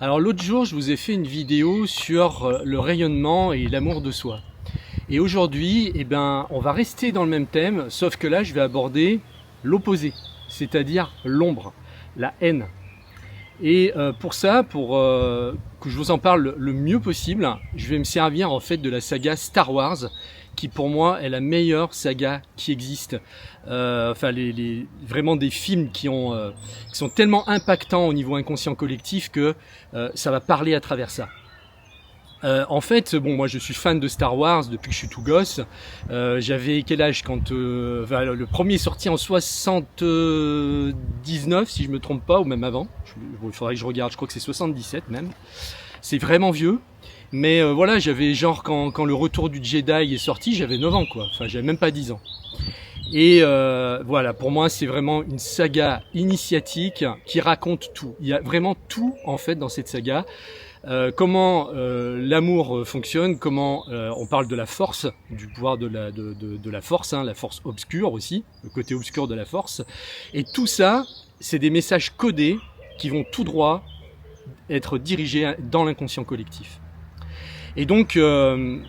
Alors l'autre jour, je vous ai fait une vidéo sur le rayonnement et l'amour de soi. Et aujourd'hui, on va rester dans le même thème, sauf que là, je vais aborder l'opposé, c'est-à-dire l'ombre, la haine. Et pour ça, pour que je vous en parle le mieux possible, je vais me servir en fait de la saga Star Wars, qui pour moi est la meilleure saga qui existe. Vraiment des films qui sont tellement impactants au niveau inconscient collectif que ça va parler à travers ça. Moi je suis fan de Star Wars depuis que je suis tout gosse. J'avais quel âge quand le premier est sorti en 79 si je me trompe pas, ou même avant. Il faudrait que je regarde, je crois que c'est 77 même. C'est vraiment vieux. Mais voilà, j'avais genre quand le retour du Jedi est sorti, j'avais 9 ans quoi. Enfin, j'avais même pas 10 ans. Et voilà, pour moi c'est vraiment une saga initiatique qui raconte tout. Il y a vraiment tout en fait dans cette saga. Comment l'amour fonctionne, comment on parle de la force, du pouvoir de la force, la force obscure aussi, le côté obscur de la force. Et tout ça, c'est des messages codés qui vont tout droit être dirigés dans l'inconscient collectif. Et donc, donc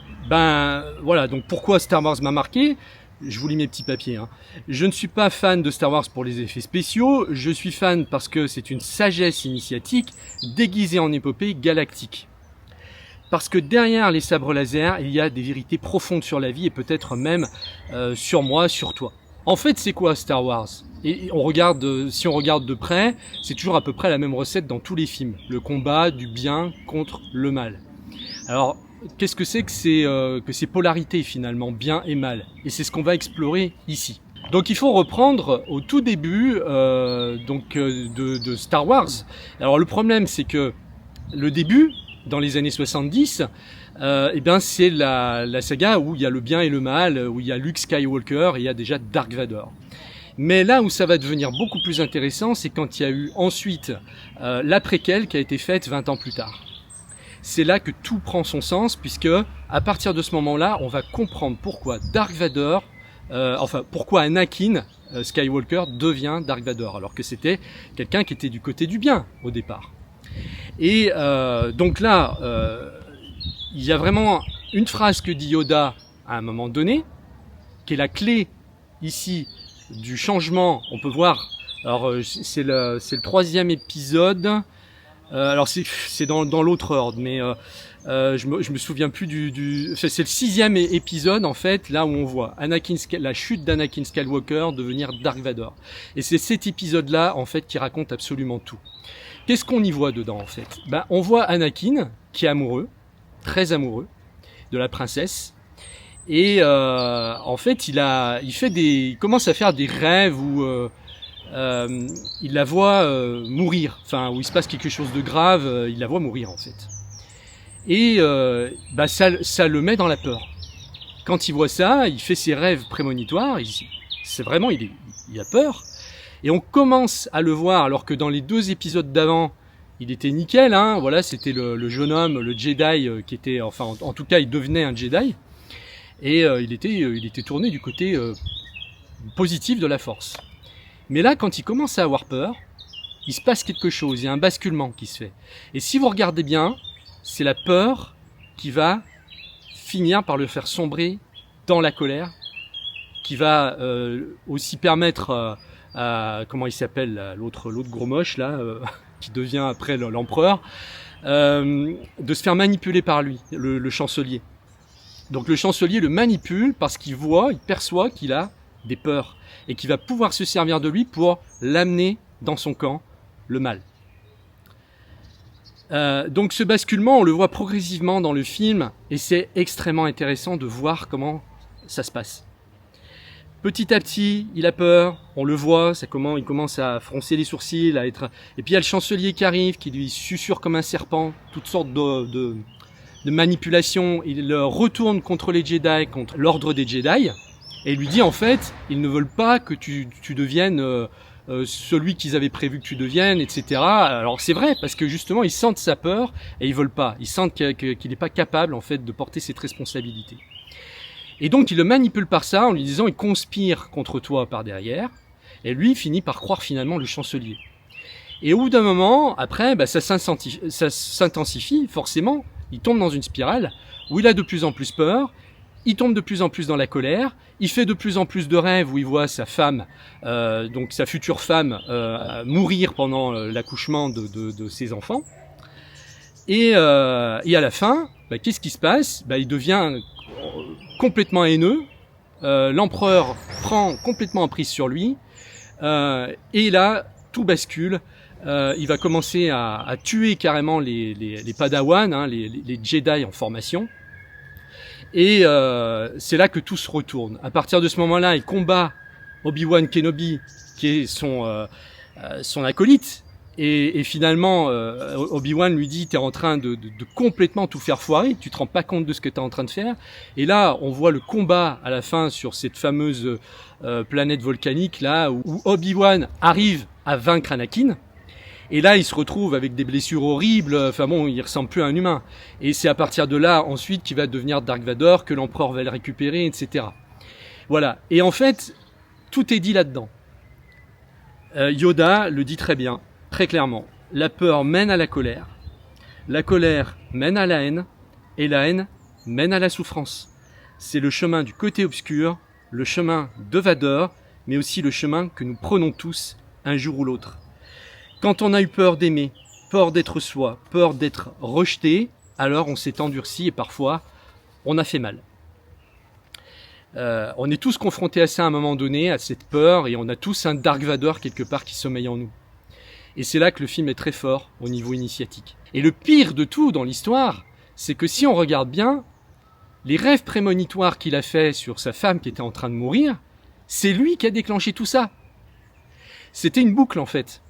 pourquoi Star Wars m'a marqué ? Je vous lis mes petits papiers. Je ne suis pas fan de Star Wars pour les effets spéciaux, je suis fan parce que c'est une sagesse initiatique déguisée en épopée galactique. Parce que derrière les sabres laser, il y a des vérités profondes sur la vie et peut-être même sur moi, sur toi. En fait, c'est quoi Star Wars ? Et si on regarde de près, c'est toujours à peu près la même recette dans tous les films. Le combat du bien contre le mal. Alors, qu'est-ce que c'est que ces polarités finalement, bien et mal ? Et c'est ce qu'on va explorer ici. Donc il faut reprendre au tout début de Star Wars. Alors le problème c'est que le début, dans les années 70, c'est la saga où il y a le bien et le mal, où il y a Luke Skywalker et il y a déjà Dark Vador. Mais là où ça va devenir beaucoup plus intéressant, c'est quand il y a eu ensuite la préquelle qui a été faite 20 ans plus tard. C'est là que tout prend son sens, puisque à partir de ce moment-là, on va comprendre pourquoi Dark Vador, pourquoi Anakin Skywalker devient Dark Vador, alors que c'était quelqu'un qui était du côté du bien au départ. Et donc là, il y a vraiment une phrase que dit Yoda à un moment donné, qui est la clé ici du changement. On peut voir, alors c'est le 3e épisode. Alors c'est dans l'autre ordre, mais je me souviens plus c'est le 6e épisode en fait, là où on voit la chute d'Anakin Skywalker devenir Dark Vador. Et c'est cet épisode-là en fait qui raconte absolument tout. Qu'est-ce qu'on y voit dedans en fait ? On voit Anakin qui est amoureux, très amoureux de la princesse. Et en fait, il commence à faire des rêves où il la voit mourir, où il se passe quelque chose de grave, il la voit mourir en fait. Et ça le met dans la peur. Quand il voit ça, il fait ses rêves prémonitoires, il a peur. Et on commence à le voir, alors que dans les 2 épisodes d'avant, il était nickel, voilà, c'était le jeune homme, le Jedi, qui était, en tout cas, il devenait un Jedi. Et il était tourné du côté positif de la force. Mais là, quand il commence à avoir peur, il se passe quelque chose, il y a un basculement qui se fait. Et si vous regardez bien, c'est la peur qui va finir par le faire sombrer dans la colère, qui va aussi permettre à comment il s'appelle, l'autre gros moche là, qui devient après l'empereur, de se faire manipuler par lui, le chancelier. Donc le chancelier le manipule parce qu'il perçoit qu'il a des peurs et qu'il va pouvoir se servir de lui pour l'amener dans son camp, le mal. Donc ce basculement, on le voit progressivement dans le film et c'est extrêmement intéressant de voir comment ça se passe. Petit à petit, il a peur, on le voit, il commence à froncer les sourcils, et puis il y a le chancelier qui arrive, qui lui susurre comme un serpent, toutes sortes de manipulations. Il retourne contre les Jedi, contre l'ordre des Jedi, et il lui dit en fait, ils ne veulent pas que tu deviennes celui qu'ils avaient prévu que tu deviennes, etc. Alors c'est vrai, parce que justement ils sentent sa peur et ils veulent pas. Ils sentent qu'il n'est pas capable en fait de porter cette responsabilité. Et donc il le manipule par ça en lui disant il conspire contre toi par derrière. Et lui il finit par croire finalement le chancelier. Et au bout d'un moment, après, ça s'intensifie forcément. Il tombe dans une spirale où il a de plus en plus peur. Il tombe de plus en plus dans la colère. Il fait de plus en plus de rêves où il voit sa femme, donc sa future femme, mourir pendant l'accouchement de ses enfants. Et à la fin, qu'est-ce qui se passe? Il devient complètement haineux. L'empereur prend complètement emprise sur lui. Et là, tout bascule. Il va commencer à tuer carrément les Padawans, hein, les Jedi en formation. Et c'est là que tout se retourne. À partir de ce moment-là, il combat Obi-Wan Kenobi, qui est son acolyte. Et finalement, Obi-Wan lui dit, t'es en train de complètement tout faire foirer, tu te rends pas compte de ce que t'es en train de faire. Et là, on voit le combat à la fin sur cette fameuse planète volcanique, là, où Obi-Wan arrive à vaincre Anakin. Et là, il se retrouve avec des blessures horribles, enfin bon, il ressemble plus à un humain. Et c'est à partir de là, ensuite, qu'il va devenir Dark Vador, que l'empereur va le récupérer, etc. Voilà. Et en fait, tout est dit là-dedans. Yoda le dit très bien. Très clairement, la peur mène à la colère mène à la haine, et la haine mène à la souffrance. C'est le chemin du côté obscur, le chemin de Vador, mais aussi le chemin que nous prenons tous un jour ou l'autre. Quand on a eu peur d'aimer, peur d'être soi, peur d'être rejeté, alors on s'est endurci et parfois on a fait mal. On est tous confrontés à ça à un moment donné, à cette peur, et on a tous un Dark Vador quelque part qui sommeille en nous. Et c'est là que le film est très fort au niveau initiatique. Et le pire de tout dans l'histoire, c'est que si on regarde bien, les rêves prémonitoires qu'il a fait sur sa femme qui était en train de mourir, c'est lui qui a déclenché tout ça. C'était une boucle en fait.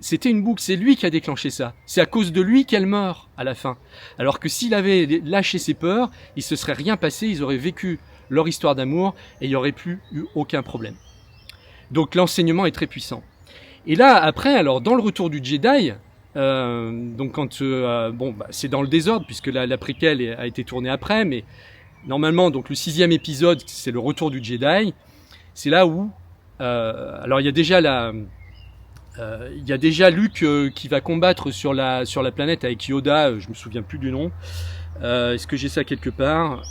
C'était une boucle, c'est lui qui a déclenché ça. C'est à cause de lui qu'elle meurt à la fin. Alors que s'il avait lâché ses peurs, il se serait rien passé, ils auraient vécu leur histoire d'amour et il n'y aurait plus eu aucun problème. Donc l'enseignement est très puissant. Et là, après, alors dans le Retour du Jedi, donc quand c'est dans le désordre puisque la préquelle a été tournée après, mais normalement donc le 6e épisode c'est le Retour du Jedi. C'est là où alors il y a déjà Luke qui va combattre sur la planète avec Yoda, je me souviens plus du nom. Est-ce que j'ai ça quelque part?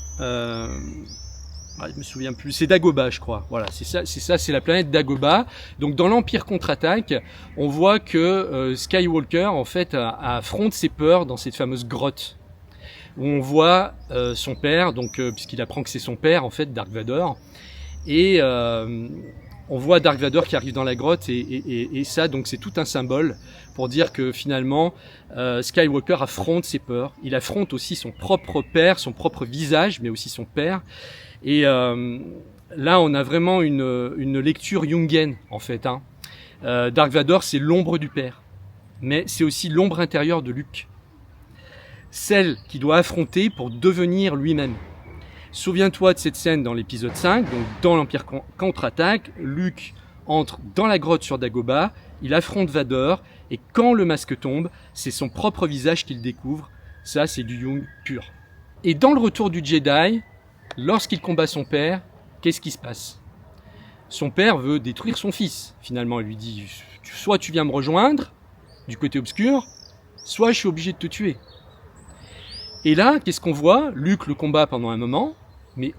Je me souviens plus. C'est Dagobah, je crois. Voilà, c'est la planète Dagobah. Donc dans l'Empire contre-attaque, on voit que Skywalker en fait affronte ses peurs dans cette fameuse grotte où on voit son père, donc puisqu'il apprend que c'est son père en fait, Dark Vador, et on voit Dark Vador qui arrive dans la grotte et ça donc c'est tout un symbole pour dire que finalement Skywalker affronte ses peurs. Il affronte aussi son propre père, son propre visage, mais aussi son père. Et là, on a vraiment une lecture jungienne, en fait. Hein. Dark Vador, c'est l'ombre du père. Mais c'est aussi l'ombre intérieure de Luke. Celle qu'il doit affronter pour devenir lui-même. Souviens-toi de cette scène dans l'épisode 5, donc dans l'Empire contre-attaque. Luke entre dans la grotte sur Dagobah, il affronte Vador, et quand le masque tombe, c'est son propre visage qu'il découvre. Ça, c'est du Jung pur. Et dans le Retour du Jedi, lorsqu'il combat son père, qu'est-ce qui se passe? Son père veut détruire son fils. Finalement, il lui dit, soit tu viens me rejoindre du côté obscur, soit je suis obligé de te tuer. Et là, qu'est-ce qu'on voit? Luke le combat pendant un moment, mais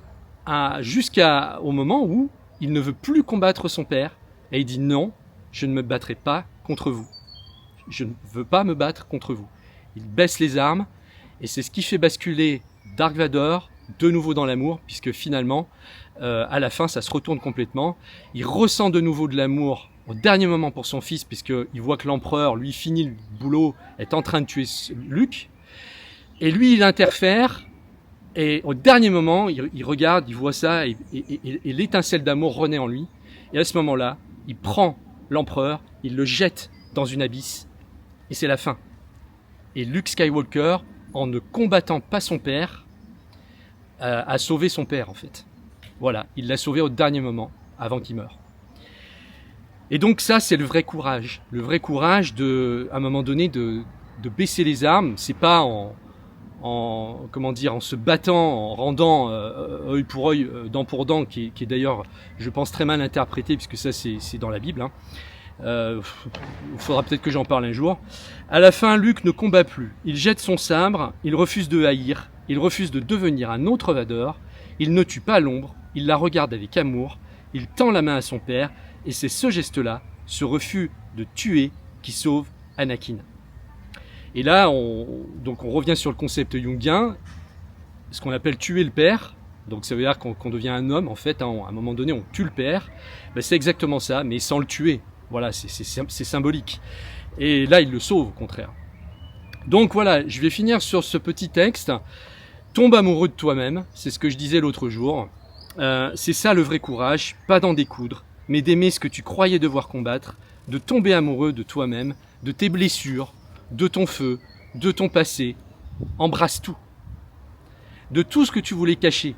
jusqu'au moment où il ne veut plus combattre son père. Et il dit non, je ne me battrai pas contre vous. Je ne veux pas me battre contre vous. Il baisse les armes, et c'est ce qui fait basculer Dark Vador de nouveau dans l'amour, puisque finalement, à la fin, ça se retourne complètement. Il ressent de nouveau de l'amour au dernier moment pour son fils, puisqu'il voit que l'empereur, lui, finit le boulot, est en train de tuer Luke. Et lui, il interfère, et au dernier moment, il regarde, il voit ça, et l'étincelle d'amour renaît en lui. Et à ce moment-là, il prend l'empereur, il le jette dans une abysse, et c'est la fin. Et Luke Skywalker, en ne combattant pas son père, a sauvé son père en fait. Voilà, il l'a sauvé au dernier moment, avant qu'il meure. Et donc ça, c'est le vrai courage. Le vrai courage à un moment donné, de baisser les armes. C'est pas en se battant, en rendant œil pour œil, dent pour dent, qui est d'ailleurs, je pense, très mal interprété, puisque ça, c'est dans la Bible. Hein. faudra peut-être que j'en parle un jour. À la fin, Luke ne combat plus. Il jette son sabre, il refuse de haïr, il refuse de devenir un autre Vador, il ne tue pas l'ombre, il la regarde avec amour, il tend la main à son père, et c'est ce geste-là, ce refus de tuer, qui sauve Anakin. Et là, on revient sur le concept jungien, ce qu'on appelle tuer le père. Donc ça veut dire qu'on devient un homme, en fait, hein, à un moment donné, on tue le père. Ben, c'est exactement ça, mais sans le tuer. Voilà, c'est symbolique. Et là, il le sauve, au contraire. Donc voilà, je vais finir sur ce petit texte. Tombe amoureux de toi-même, c'est ce que je disais l'autre jour. C'est ça le vrai courage, pas d'en découdre, mais d'aimer ce que tu croyais devoir combattre, de tomber amoureux de toi-même, de tes blessures, de ton feu, de ton passé. Embrasse tout. De tout ce que tu voulais cacher.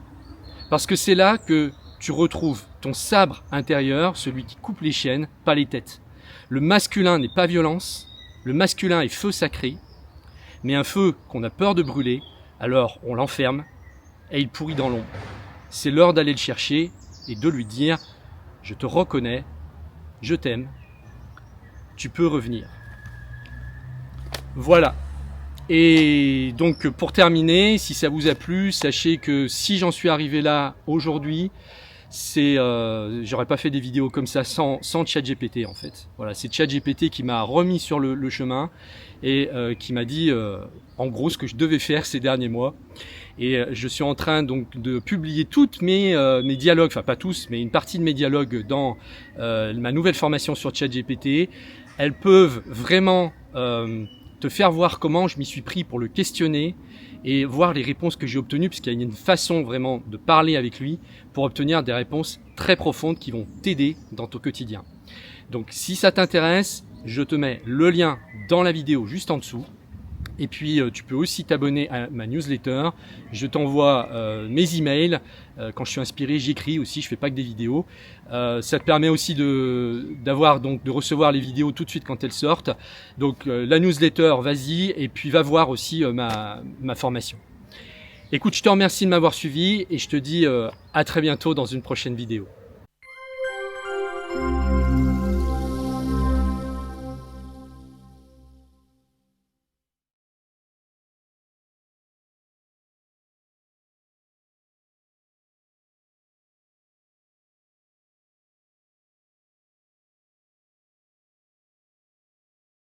Parce que c'est là que tu retrouves ton sabre intérieur, celui qui coupe les chaînes, pas les têtes. Le masculin n'est pas violence, le masculin est feu sacré, mais un feu qu'on a peur de brûler, alors on l'enferme et il pourrit dans l'ombre. C'est l'heure d'aller le chercher et de lui dire « Je te reconnais, je t'aime, tu peux revenir ». Voilà. Et donc pour terminer, si ça vous a plu, sachez que si j'en suis arrivé là aujourd'hui, j'aurais pas fait des vidéos comme ça sans ChatGPT en fait. Voilà, c'est ChatGPT qui m'a remis sur le chemin et qui m'a dit en gros ce que je devais faire ces derniers mois. Et je suis en train donc de publier toutes mes dialogues, enfin pas tous, mais une partie de mes dialogues dans ma nouvelle formation sur ChatGPT. Elles peuvent vraiment te faire voir comment je m'y suis pris pour le questionner et voir les réponses que j'ai obtenues, puisqu'il y a une façon vraiment de parler avec lui pour obtenir des réponses très profondes qui vont t'aider dans ton quotidien. Donc si ça t'intéresse, je te mets le lien dans la vidéo juste en dessous. Et puis tu peux aussi t'abonner à ma newsletter. Je t'envoie mes emails. Quand je suis inspiré, j'écris aussi, je fais pas que des vidéos. Ça te permet aussi de recevoir les vidéos tout de suite quand elles sortent. Donc la newsletter, vas-y, et puis va voir aussi ma formation. Écoute, je te remercie de m'avoir suivi et je te dis à très bientôt dans une prochaine vidéo.